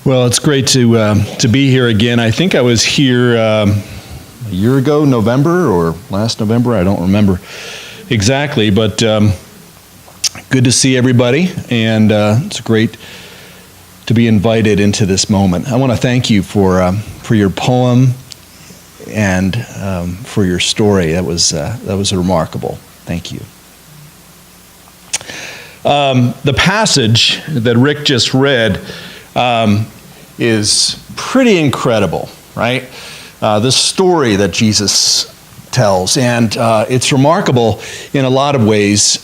Well, it's great to be here again. I think I was here a year ago, November or last November. I don't remember exactly, but good to see everybody, and it's great to be invited into this moment. I want to thank you for your poem and for your story. That was remarkable. Thank you. The passage that Rick just read is pretty incredible, right? This story that Jesus tells, and it's remarkable in a lot of ways,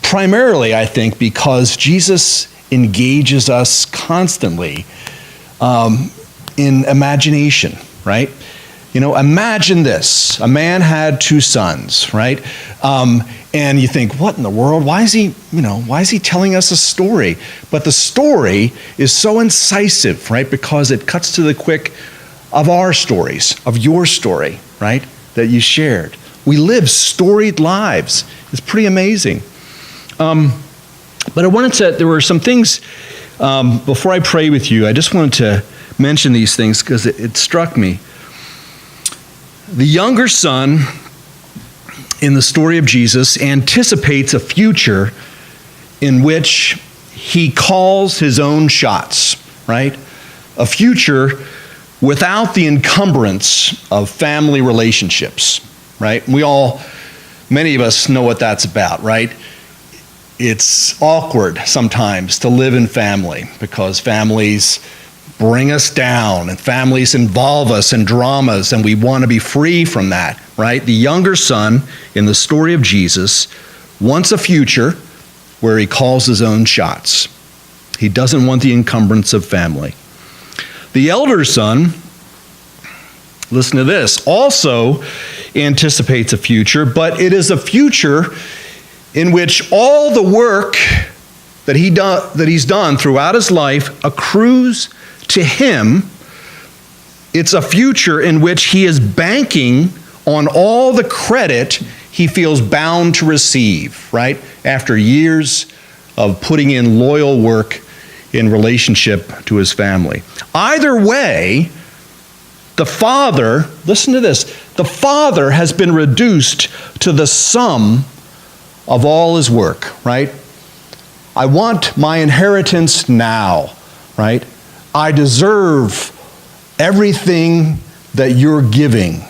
primarily, I think, because Jesus engages us constantly in imagination, right? You know, imagine this. A man had two sons, right? And you think, what in the world? Why is he telling us a story? But the story is so incisive, right? Because it cuts to the quick of our stories, of your story, right? That you shared. We live storied lives. It's pretty amazing. But there were some things, before I pray with you, I just wanted to mention these things because it struck me. The younger son in the story of Jesus anticipates a future in which he calls his own shots, right? A future without the encumbrance of family relationships, right? Many of us know what that's about, right? It's awkward sometimes to live in family because families bring us down and families involve us in dramas, and we want to be free from that, right? The younger son in the story of Jesus wants a future where he calls his own shots. He doesn't want the encumbrance of family. The elder son, listen to this, also anticipates a future, but it is a future in which all the work that he's done throughout his life accrues to him. It's a future in which he is banking on all the credit he feels bound to receive, right? After years of putting in loyal work in relationship to his family. Either way, the father, listen to this, the father has been reduced to the sum of all his work, right? I want my inheritance now, right? I deserve everything that you're giving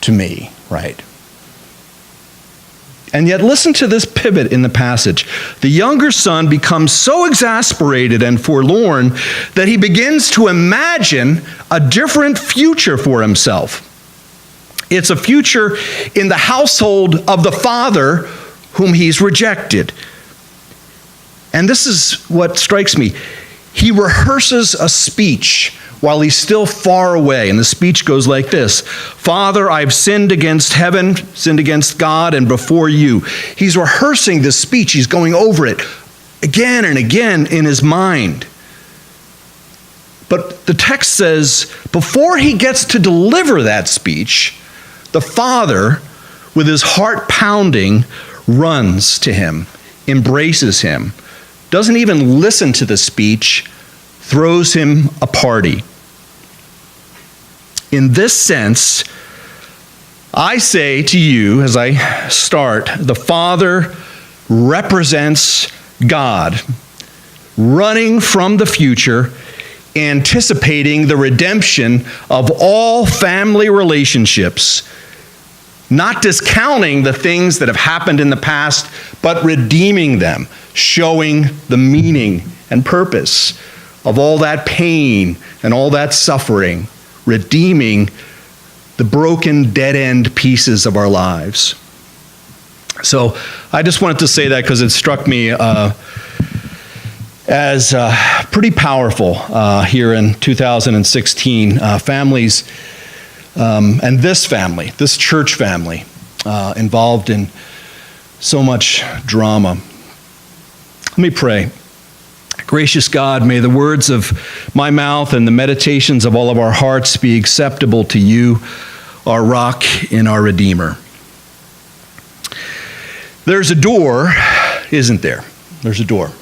to me, right? And yet listen to this pivot in the passage. The younger son becomes so exasperated and forlorn that he begins to imagine a different future for himself. It's a future in the household of the father whom he's rejected. And this is what strikes me. He rehearses a speech while he's still far away. And the speech goes like this: Father, I've sinned against heaven, sinned against God, and before you. He's rehearsing this speech. He's going over it again and again in his mind. But the text says, before he gets to deliver that speech, the father, with his heart pounding, runs to him, embraces him, doesn't even listen to the speech, throws him a party. In this sense, I say to you, as I start, the Father represents God, running from the future, anticipating the redemption of all family relationships, not discounting the things that have happened in the past, but redeeming them, showing the meaning and purpose of all that pain and all that suffering, redeeming the broken, dead-end pieces of our lives. So I just wanted to say that because it struck me as pretty powerful here in 2016. Families, and this church family, involved in so much drama. Let me pray. Gracious God, may the words of my mouth and the meditations of all of our hearts be acceptable to you, our rock and our Redeemer. There's a door, isn't there? There's a door.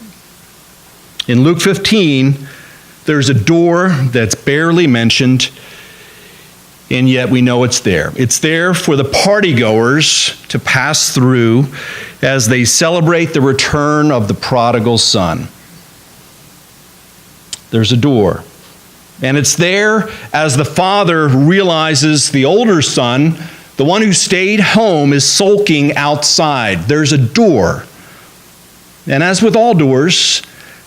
In Luke 15, There's a door that's barely mentioned, and yet we know it's there. It's there for the partygoers to pass through as they celebrate the return of the prodigal son. There's a door. And it's there as the father realizes the older son, the one who stayed home, is sulking outside. There's a door. And as with all doors,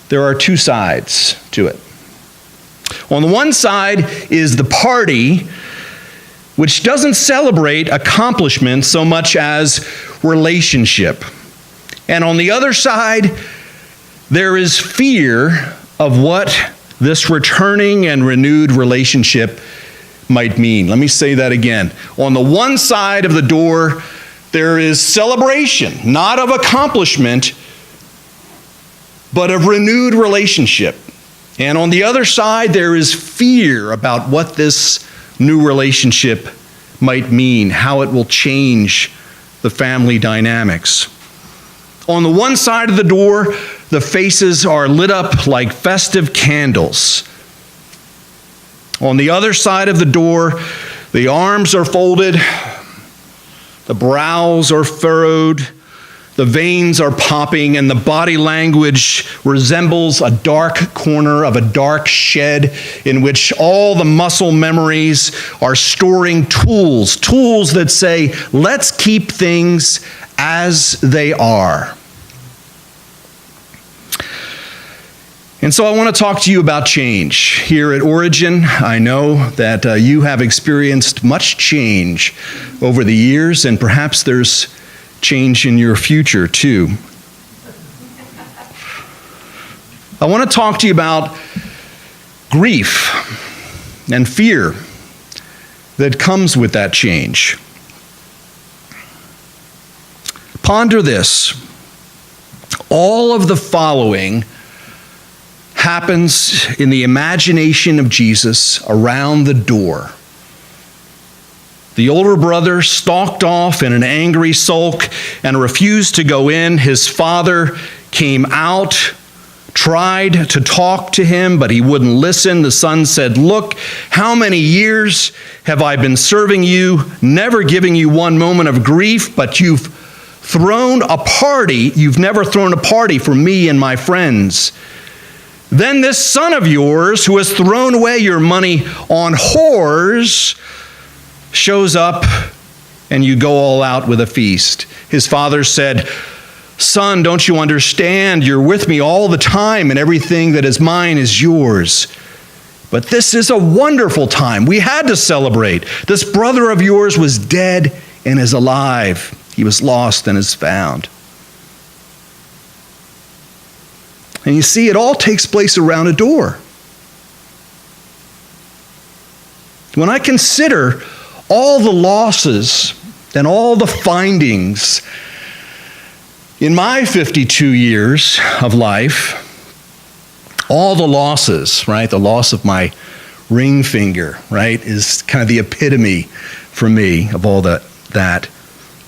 there are two sides to it. On the one side is the party, which doesn't celebrate accomplishment so much as relationship. And on the other side, there is fear of what this returning and renewed relationship might mean. Let me say that again. On the one side of the door, there is celebration, not of accomplishment, but of renewed relationship. And on the other side, there is fear about what this new relationship might mean, how it will change the family dynamics. On the one side of the door, the faces are lit up like festive candles. On the other side of the door, the arms are folded, the brows are furrowed, the veins are popping, and the body language resembles a dark corner of a dark shed in which all the muscle memories are storing tools that say, let's keep things as they are. And so I want to talk to you about change. Here at Origin, I know that you have experienced much change over the years, and perhaps there's change in your future too. I want to talk to you about grief and fear that comes with that change. Ponder this. All of the following happens in the imagination of Jesus around the door. The older brother stalked off in an angry sulk and refused to go in. His father came out, tried to talk to him, but he wouldn't listen. The son said, "Look, how many years have I been serving you, never giving you one moment of grief, but you've thrown a party. You've never thrown a party for me and my friends. Then this son of yours, who has thrown away your money on whores, shows up, and you go all out with a feast." His father said, "Son, don't you understand? You're with me all the time, and everything that is mine is yours. But this is a wonderful time. We had to celebrate. This brother of yours was dead and is alive. He was lost and is found." And you see, it all takes place around a door. When I consider all the losses and all the findings in my 52 years of life, all the losses, right? The loss of my ring finger, right, is kind of the epitome for me of all that.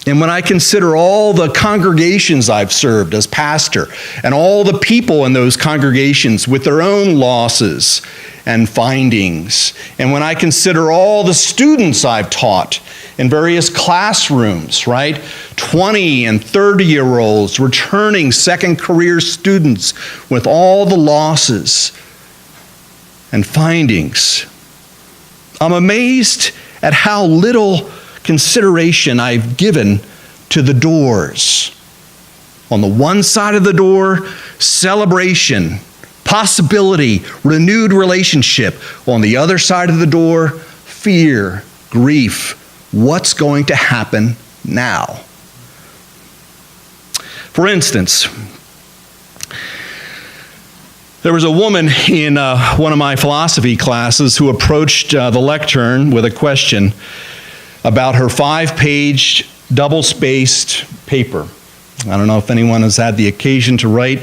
And when I consider all the congregations I've served as pastor and all the people in those congregations with their own losses and findings, and when I consider all the students I've taught in various classrooms, right? 20 and 30-year-olds, returning second career students with all the losses and findings, I'm amazed at how little consideration I've given to the doors. On the one side of the door, celebration, possibility, renewed relationship. On the other side of the door, fear, grief. What's going to happen now? For instance, there was a woman in one of my philosophy classes who approached the lectern with a question about her 5-page double-spaced paper. I don't know if anyone has had the occasion to write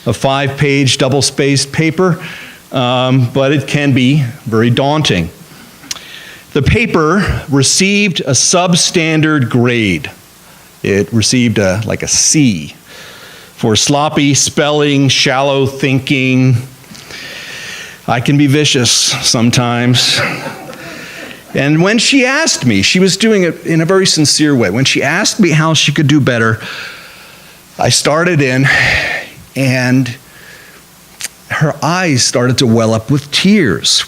a 5-page double-spaced paper, but it can be very daunting. The paper received a substandard grade. It received like a C for sloppy spelling, shallow thinking. I can be vicious sometimes. And when she asked me, she was doing it in a very sincere way. When she asked me how she could do better, I started in, and her eyes started to well up with tears.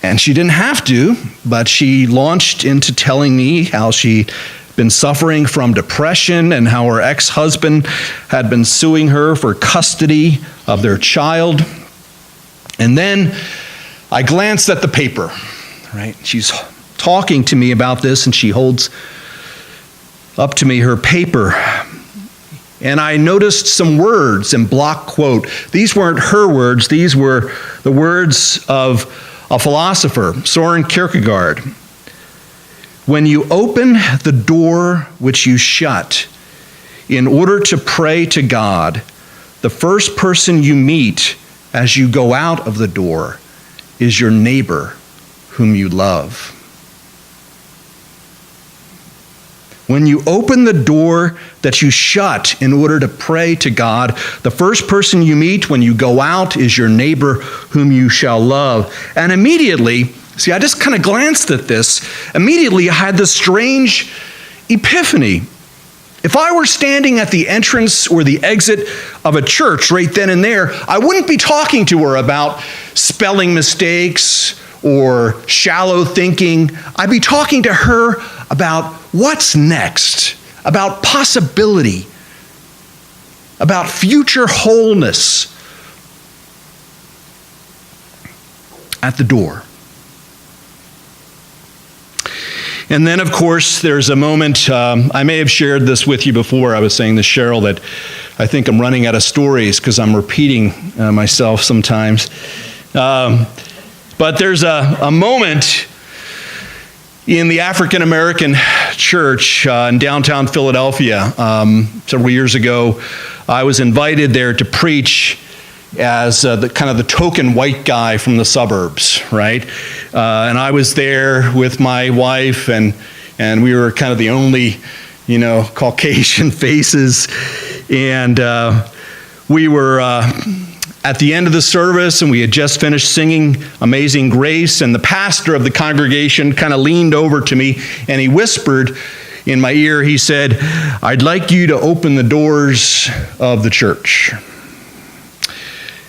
And she didn't have to, but she launched into telling me how she'd been suffering from depression and how her ex-husband had been suing her for custody of their child. And then I glanced at the paper, right? She's talking to me about this, and she holds up to me her paper. And I noticed some words in block quote. These weren't her words. These were the words of a philosopher, Soren Kierkegaard. When you open the door which you shut in order to pray to God, the first person you meet as you go out of the door is your neighbor whom you love. When you open the door that you shut in order to pray to God, the first person you meet when you go out is your neighbor whom you shall love. And immediately, see, I just kind of glanced at this. Immediately, I had this strange epiphany. If I were standing at the entrance or the exit of a church right then and there, I wouldn't be talking to her about spelling mistakes or shallow thinking. I'd be talking to her about what's next, about possibility, about future wholeness at the door. And then, of course, there's a moment, I may have shared this with you before. I was saying to Cheryl that I think I'm running out of stories because I'm repeating myself sometimes. But there's a moment in the African American church in downtown Philadelphia several years ago. I was invited there to preach as the token white guy from the suburbs, right? And I was there with my wife, and we were kind of the only, Caucasian faces. And we were at the end of the service, and we had just finished singing Amazing Grace, and the pastor of the congregation kind of leaned over to me, and he whispered in my ear, he said, "I'd like you to open the doors of the church."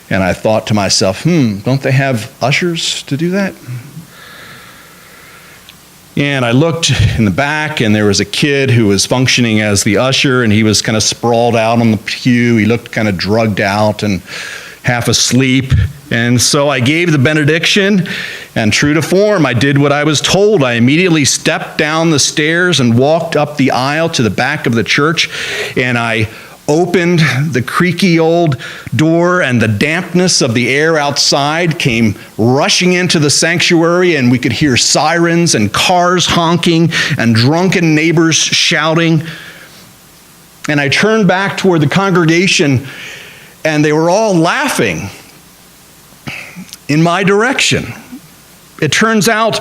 And I thought to myself, don't they have ushers to do that? And I looked in the back, and there was a kid who was functioning as the usher, and he was kind of sprawled out on the pew. He looked kind of drugged out and half asleep. And so I gave the benediction, and true to form, I did what I was told. I immediately stepped down the stairs and walked up the aisle to the back of the church, and I opened the creaky old door, and the dampness of the air outside came rushing into the sanctuary, and we could hear sirens and cars honking and drunken neighbors shouting. And I turned back toward the congregation, and they were all laughing in my direction. It turns out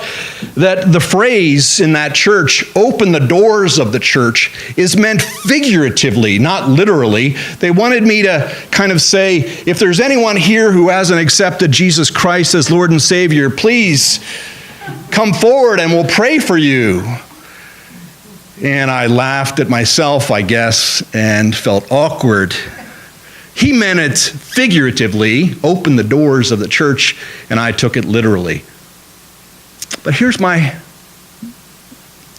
that the phrase in that church, "open the doors of the church," is meant figuratively, not literally. They wanted me to kind of say, if there's anyone here who hasn't accepted Jesus Christ as Lord and Savior, please come forward and we'll pray for you. And I laughed at myself, I guess, and felt awkward. He meant it figuratively, open the doors of the church, and I took it literally. But here's my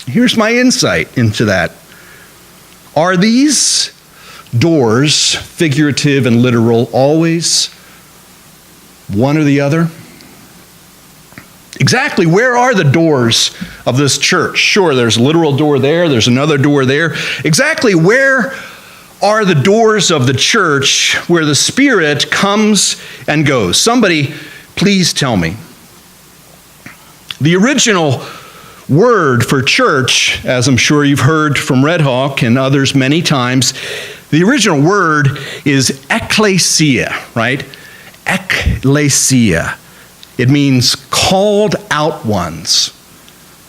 insight into that. Are these doors, figurative and literal, always one or the other? Exactly where are the doors of this church? Sure, there's a literal door there, there's another door there. Exactly where are the doors of the church where the Spirit comes and goes? Somebody, please tell me. The original word for church, as I'm sure you've heard from Red Hawk and others many times, the original word is ekklesia, right? Ekklesia. It means called out ones.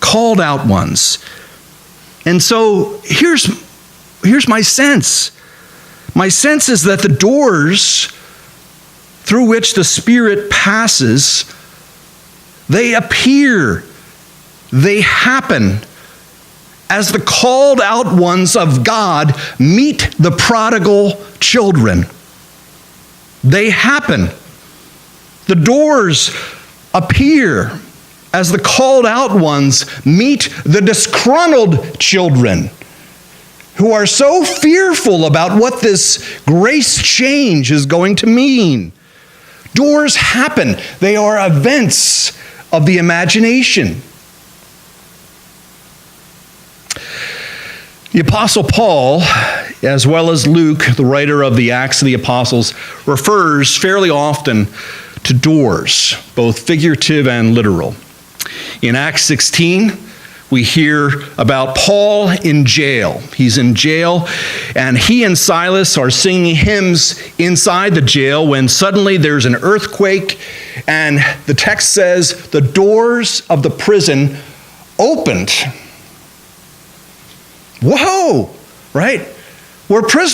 Called out ones. And so here's my sense. My sense is that the doors through which the Spirit passes, they appear, they happen as the called out ones of God meet the prodigal children. They happen. The doors appear as the called out ones meet the disgruntled children who are so fearful about what this grace change is going to mean. Doors happen. They are events of the imagination. The Apostle Paul, as well as Luke, the writer of the Acts of the Apostles, refers fairly often to doors, both figurative and literal. In Acts 16, we hear about Paul in jail. He's in jail, and he and Silas are singing hymns inside the jail when suddenly there's an earthquake, and the text says the doors of the prison opened. Whoa, right? We're prisoners